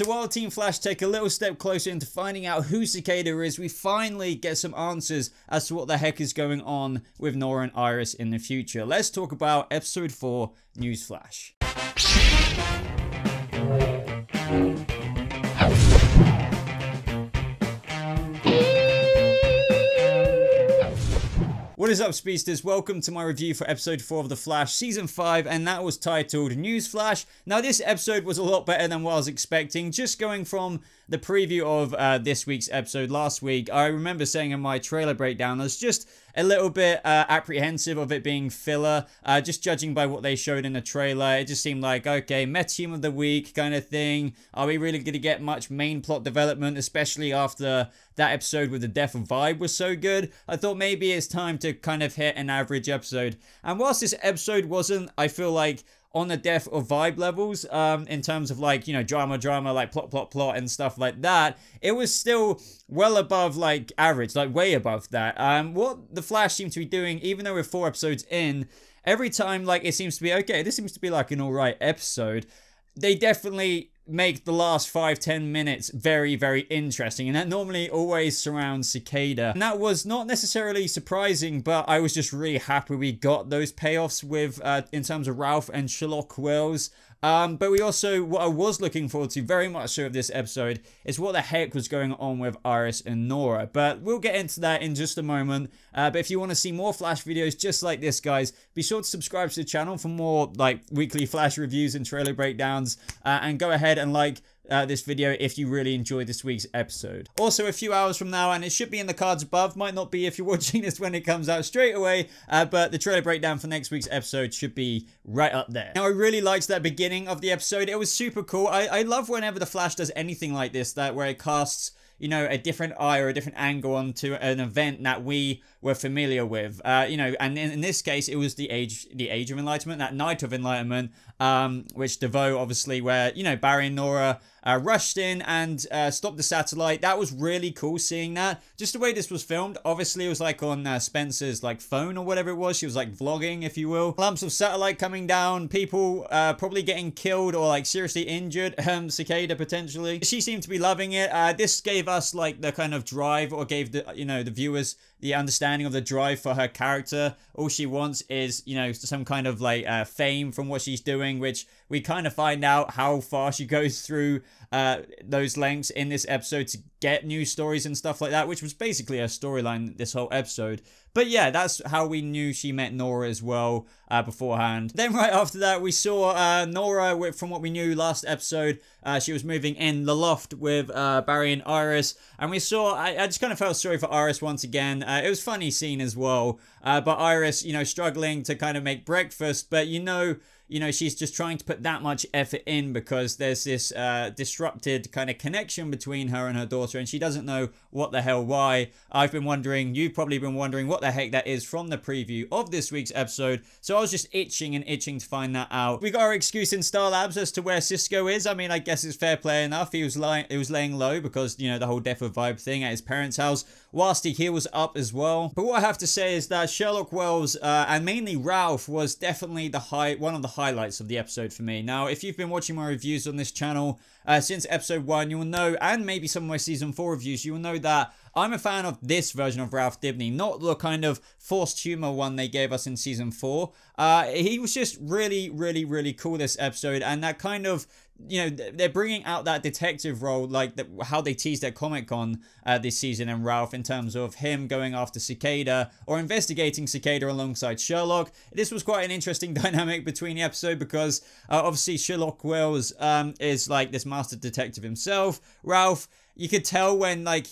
So while Team Flash take a little step closer into finding out who Cicada is, we finally get some answers as to what the heck is going on with Nora and Iris in the future. Let's talk about episode 4, Newsflash. What is up, speedsters? Welcome to my review for episode 4 of The Flash season 5, and that was titled Newsflash. Now this episode was a lot better than what I was expecting. Just going from the preview of this week's episode last week, I remember saying in my trailer breakdown I was just a little bit apprehensive of it being filler, just judging by what they showed in the trailer. It just seemed like, okay, meta team of the week kind of thing. Are we really going to get much main plot development, especially after that episode with the death of Vibe was so good? I thought maybe it's time to kind of hit an average episode. And whilst this episode wasn't, I feel like, on the death of Vibe levels, in terms of like, you know, drama, like plot and stuff like that, it was still well above like average, like way above that. What the Flash seemed to be doing, even though we're 4 episodes in, every time like it seems to be, okay, this seems to be like an alright episode, they definitely make the last 5-10 minutes very, very interesting, and that normally always surrounds Cicada. And that was not necessarily surprising, but I was just really happy we got those payoffs with in terms of Ralph and Sherloque Wells. But we also, what I was looking forward to very much so of this episode is what the heck was going on with Iris and Nora. But we'll get into that in just a moment. But if you want to see more Flash videos just like this, guys, be sure to subscribe to the channel for more like weekly Flash reviews and trailer breakdowns. And go ahead and like this video if you really enjoyed this week's episode. Also, a few hours from now, and it should be in the cards above, might not be if you're watching this when it comes out straight away, but the trailer breakdown for next week's episode should be right up there. Now, I really liked that beginning of the episode. It was super cool. I love whenever the Flash does anything like this, that where it casts, you know, a different eye or a different angle onto an event that we were familiar with, you know, and in this case, it was the age of enlightenment, that night of enlightenment, which DeVoe, obviously, where, you know, Barry and Nora rushed in and stopped the satellite. That was really cool seeing that. Just the way this was filmed, obviously, it was like on Spencer's like phone or whatever it was. She was like vlogging, if you will. Lumps of satellite coming down, people probably getting killed or like seriously injured. Cicada potentially. She seemed to be loving it. This gave us like the kind of drive, or gave the, you know, the viewers the understanding of the drive for her character. All she wants is, you know, some kind of like fame from what she's doing, which we kind of find out how far she goes through those lengths in this episode to get news stories and stuff like that, which was basically her storyline this whole episode. But yeah, that's how we knew she met Nora as well beforehand. Then right after that, we saw Nora, from what we knew last episode, she was moving in the loft with Barry and Iris. And we saw, I just kind of felt sorry for Iris once again. It was a funny scene as well. But Iris, you know, struggling to kind of make breakfast. But you know, she's just trying to put that much effort in because there's this disrupted kind of connection between her and her daughter, and she doesn't know what the hell why. I've been wondering, you've probably been wondering what the heck that is from the preview of this week's episode, so I was just itching to find that out. We got our excuse in Star Labs as to where Cisco is. I mean, I guess it's fair play enough. He was laying low because, you know, the whole death of Vibe thing at his parents' house, whilst he heals up as well. But what I have to say is that Sherloque Wells, and mainly Ralph, was definitely one of the highlights of the episode for me. Now, if you've been watching my reviews on this channel since episode 1, you will know, and maybe some of my season 4 reviews, you will know that I'm a fan of this version of Ralph Dibny, not the kind of forced humor one they gave us in season 4. He was just really, really, really cool this episode, and that kind of, you know, they're bringing out that detective role, like how they teased at Comic-Con this season in Ralph, in terms of him going after Cicada or investigating Cicada alongside Sherloque. This was quite an interesting dynamic between the episode because obviously Sherloque Wells is like this master detective himself. Ralph, you could tell when like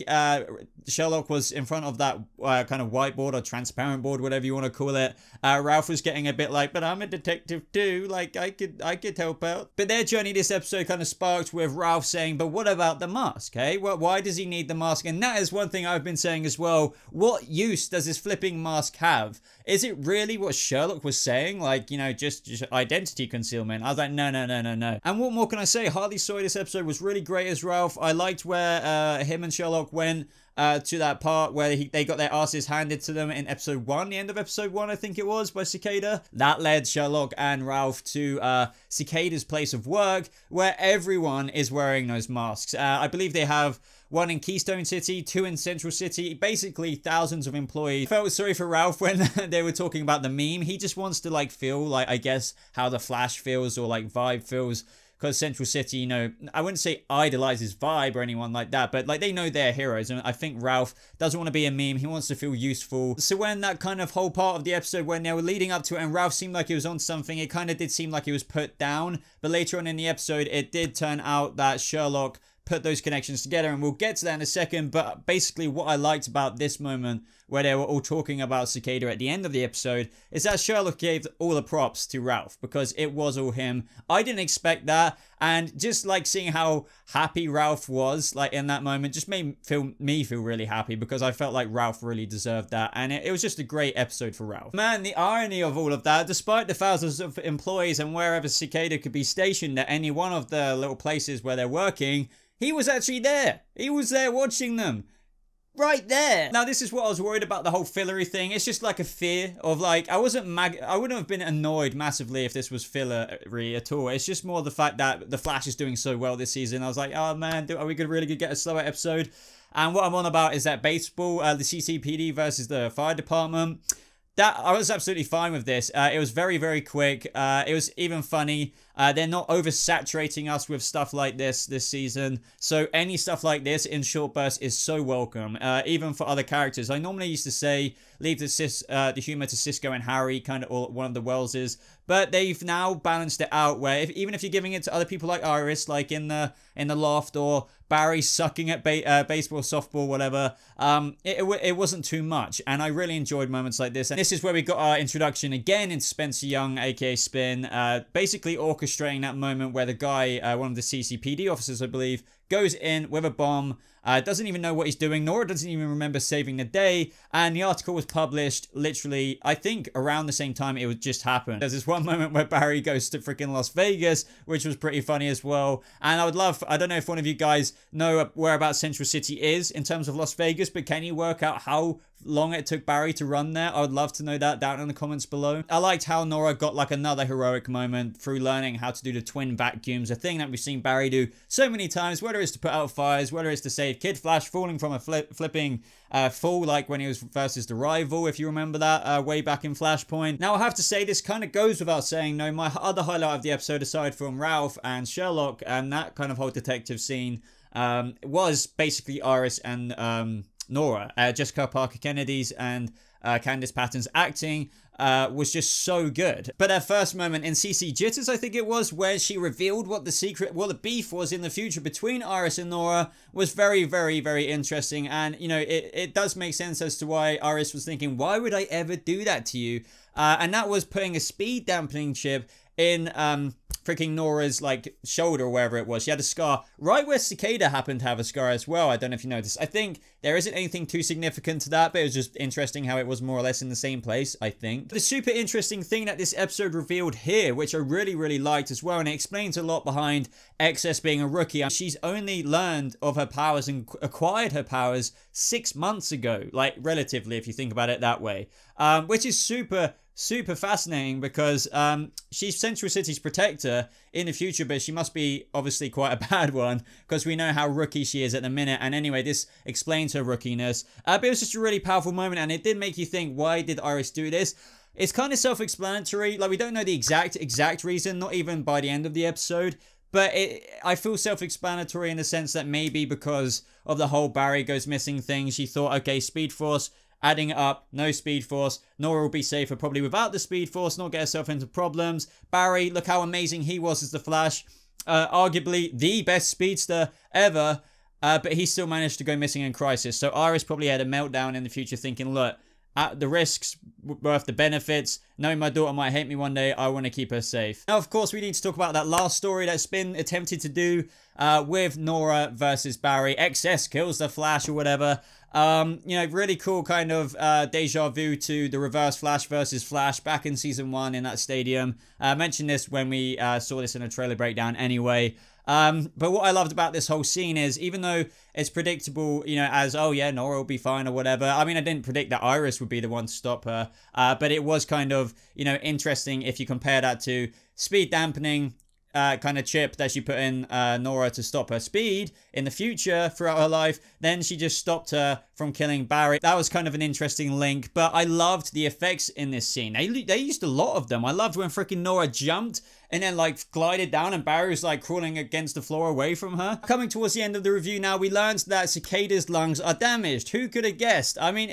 Sherloque was in front of that kind of whiteboard or transparent board, whatever you want to call it. Ralph was getting a bit like, but I'm a detective too, like I could help out. But their journey this episode kind of sparked with Ralph saying, but what about the mask, eh? Well, why does he need the mask? And that is one thing I've been saying as well. What use does this flipping mask have? Is it really what Sherloque was saying? Like, you know, just identity concealment? I was like, no. And what more can I say? Harley Soy this episode was really great as Ralph. I liked where that him and Sherloque went to that part where they got their asses handed to them in episode 1, the end of episode 1, I think it was, by Cicada. That led Sherloque and Ralph to Cicada's place of work, where everyone is wearing those masks. I believe they have one in Keystone City, 2 in Central City, basically thousands of employees. I felt sorry for Ralph when they were talking about the meme. He just wants to like feel like, I guess, how the Flash feels or like Vibe feels. Because Central City, you know, I wouldn't say idolizes Vibe or anyone like that, but like they know they're heroes. And I think Ralph doesn't want to be a meme. He wants to feel useful. So when that kind of whole part of the episode when they were leading up to it and Ralph seemed like he was on something, it kind of did seem like he was put down. But later on in the episode, it did turn out that Sherloque put those connections together, and we'll get to that in a second. But basically what I liked about this moment where they were all talking about Cicada at the end of the episode is that Sherloque gave all the props to Ralph because it was all him. I didn't expect that, and just like seeing how happy Ralph was like in that moment just made me feel really happy because I felt like Ralph really deserved that, and it was just a great episode for Ralph. Man, the irony of all of that, despite the thousands of employees and wherever Cicada could be stationed at any one of the little places where they're working, he was actually there. He was there watching them. Right there. Now, this is what I was worried about, the whole fillery thing. It's just like a fear of like, I wouldn't have been annoyed massively if this was fillery at all. It's just more the fact that the Flash is doing so well this season. I was like, oh man, are we really gonna get a slower episode? And what I'm on about is that baseball, the CCPD versus the fire department. That I was absolutely fine with this. It was very, very quick. It was even funny. They're not oversaturating us with stuff like this season. So any stuff like this in short bursts is so welcome, even for other characters. I normally used to say leave the humor to Cisco and Harry, kind of, or one of the Wellses. But they've now balanced it out where even if you're giving it to other people like Iris, like in the loft, or Barry sucking at baseball, softball, whatever, it wasn't too much. And I really enjoyed moments like this. And this is where we got our introduction again into Spencer Young, aka Spin, basically orchestrating that moment where the guy, one of the CCPD officers, I believe, goes in with a bomb, doesn't even know what he's doing. Nora doesn't even remember saving the day, and the article was published literally, I think, around the same time it would just happen. There's this one moment where Barry goes to freaking Las Vegas, which was pretty funny as well. And I don't know if one of you guys know whereabouts Central City is in terms of Las Vegas, but can you work out how long it took Barry to run there? I would love to know that down in the comments below. I liked how Nora got like another heroic moment through learning how to do the twin vacuums, a thing that we've seen Barry do so many times, whether it's to put out fires, whether it's to save Kid Flash falling from a flipping fall, like when he was versus the rival, if you remember that, way back in Flashpoint. Now I have to say, this kind of goes without saying, no, my other highlight of the episode, aside from Ralph and Sherloque and that kind of whole detective scene, was basically Iris and Nora. Jessica Parker Kennedy's and Candice Patton's acting was just so good. But her first moment in CC Jitters, I think it was, where she revealed what the beef was in the future between Iris and Nora, was very, very, very interesting. And, you know, it does make sense as to why Iris was thinking, why would I ever do that to you? And that was putting a speed dampening chip in freaking Nora's like shoulder or wherever it was. She had a scar right where Cicada happened to have a scar as well. I don't know if you noticed. I think there isn't anything too significant to that, but it was just interesting how it was more or less in the same place, I think. The super interesting thing that this episode revealed here, which I really, really liked as well, and it explains a lot behind XS being a rookie. She's only learned of her powers and acquired her powers 6 months ago, like relatively, if you think about it that way, which is super fascinating because she's Central City's protector in the future, but she must be obviously quite a bad one because we know how rookie she is at the minute. And anyway, this explains her rookiness. But it was just a really powerful moment, and it did make you think, why did Iris do this? It's kind of self-explanatory. Like, we don't know the exact reason, not even by the end of the episode. But I feel self-explanatory in the sense that maybe because of the whole Barry goes missing thing, she thought, okay, Speed Force, adding it up, no Speed Force. Nora will be safer probably without the Speed Force, not get herself into problems. Barry, look how amazing he was as the Flash. Arguably the best speedster ever, but he still managed to go missing in Crisis. So Iris probably had a meltdown in the future thinking, look, at the risks worth the benefits. Knowing my daughter might hate me one day, I want to keep her safe. Now, of course, we need to talk about that last story that's been attempted to do with Nora versus Barry. XS kills the Flash or whatever. You know, really cool kind of deja vu to the Reverse Flash versus Flash back in season 1 in that stadium. I mentioned this when we saw this in a trailer breakdown anyway. But what I loved about this whole scene is, even though it's predictable, you know, as, oh yeah, Nora will be fine or whatever. I mean, I didn't predict that Iris would be the one to stop her. But it was kind of, you know, interesting if you compare that to speed dampening kind of chip that she put in Nora to stop her speed in the future throughout her life. Then she just stopped her from killing Barry. That was kind of an interesting link, but I loved the effects in this scene. They used a lot of them. I loved when freaking Nora jumped and then like glided down and Barry was like crawling against the floor away from her. Coming towards the end of the review now, we learned that Cicada's lungs are damaged. Who could have guessed? I mean,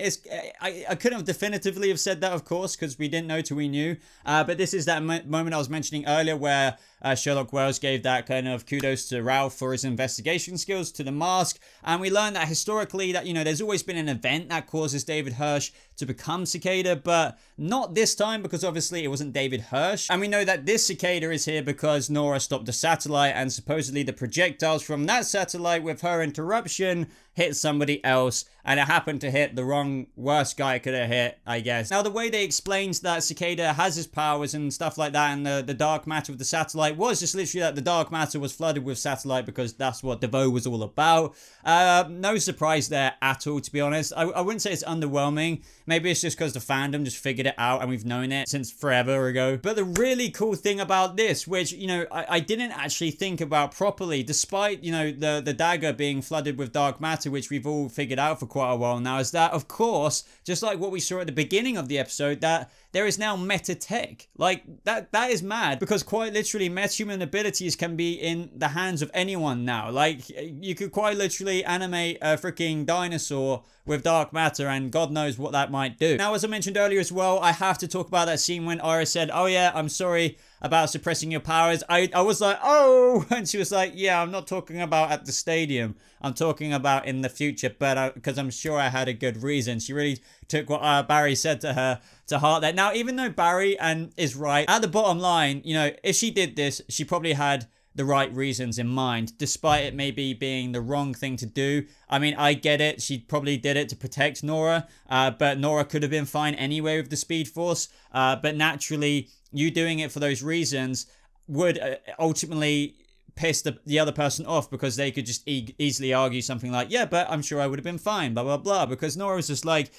I couldn't have definitively have said that, of course, because we didn't know till we knew. But this is that moment I was mentioning earlier where Sherloque Wells gave that kind of kudos to Ralph for his investigation skills to the mask. And we learned that historically that, you know, there's always been an event that causes David Hirsch to become Cicada, but not this time because obviously it wasn't David Hirsch. And we know that this Cicada is here because Nora stopped the satellite and supposedly the projectiles from that satellite with her interruption hit somebody else, and it happened to hit the wrong, worst guy it could have hit, I guess. Now, the way they explained that Cicada has his powers and stuff like that, and the dark matter of the satellite was just literally that the dark matter was flooded with satellite because that's what DeVoe was all about. No surprise there at all, to be honest. I wouldn't say it's underwhelming. Maybe it's just because the fandom just figured it out and we've known it since forever ago. But the really cool thing about this, which, you know, I didn't actually think about properly, despite, you know, the dagger being flooded with dark matter, which we've all figured out for quite a while now, is that, of course, just like what we saw at the beginning of the episode, that there is now meta tech. Like, that is mad, because quite literally metahuman abilities can be in the hands of anyone now. Like, you could quite literally animate a freaking dinosaur with dark matter, and God knows what that might do. Now, as I mentioned earlier as well, I have to talk about that scene when Iris said, oh yeah, I'm sorry about suppressing your powers. I was like, oh, and she was like, yeah, I'm not talking about at the stadium. I'm talking about in the future, but because I'm sure I had a good reason. She really took what Barry said to her to heart there. Now, even though Barry is right, at the bottom line, you know, if she did this, she probably had the right reasons in mind, despite it maybe being the wrong thing to do. I mean, I get it. She probably did it to protect Nora, but Nora could have been fine anyway with the Speed Force. But naturally, you doing it for those reasons would ultimately piss the other person off, because they could just easily argue something like, yeah, but I'm sure I would have been fine, blah, blah, blah. Because Nora was just like,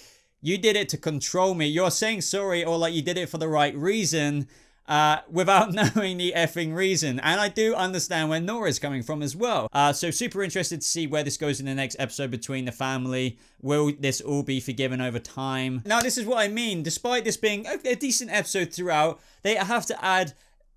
you did it to control me. You're saying sorry, or like you did it for the right reason, without knowing the effing reason. And I do understand where Nora's coming from as well. So super interested to see where this goes in the next episode between the family. Will this all be forgiven over time? Now, this is what I mean. Despite this being a decent episode throughout, they have to add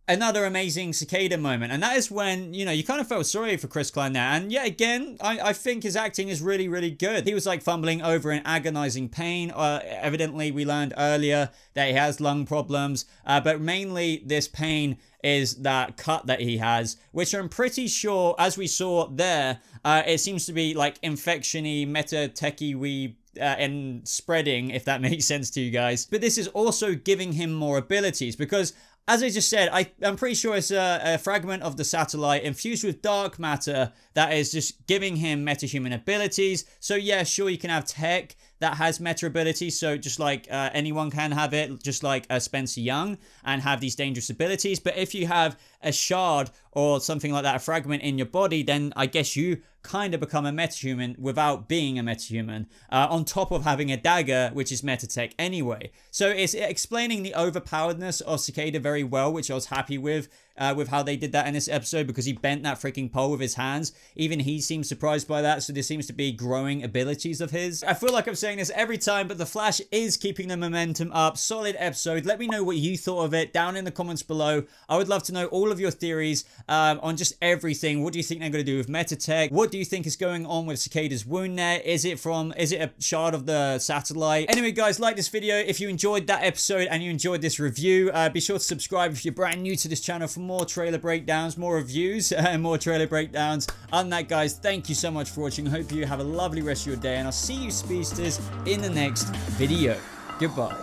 another amazing Cicada moment, and that is when, you know, you kind of felt sorry for Chris Klein there. And yet again, I think his acting is really, really good. He was like fumbling over in agonizing pain. Evidently, we learned earlier that he has lung problems, but mainly this pain is that cut that he has, which I'm pretty sure, as we saw there, it seems to be like infection-y, meta-techy-y, and spreading, if that makes sense to you guys. But this is also giving him more abilities, because as I just said, I'm pretty sure it's a fragment of the satellite infused with dark matter that is just giving him metahuman abilities. So yeah, sure, you can have tech that has meta abilities, so just like anyone can have it, just like Spencer Young, and have these dangerous abilities. But if you have a shard or something like that, a fragment in your body, then I guess you kind of become a metahuman without being a metahuman, on top of having a dagger, which is metatech anyway. So it's explaining the overpoweredness of Cicada very well, which I was happy with how they did that in this episode, because he bent that freaking pole with his hands. Even he seemed surprised by that, so there seems to be growing abilities of his. I feel like I'm saying this every time, but The Flash is keeping the momentum up. Solid episode. Let me know what you thought of it down in the comments below. I would love to know all of your theories on just everything. What do you think they're going to do with metatech? What do you think is going on with Cicada's wound there? Is it a shard of the satellite? Anyway, guys, like this video. If you enjoyed that episode and you enjoyed this review, be sure to subscribe if you're brand new to this channel for more trailer breakdowns, more reviews, and more trailer breakdowns. Other than that, guys, thank you so much for watching. Hope you have a lovely rest of your day, and I'll see you speedsters in the next video. Goodbye.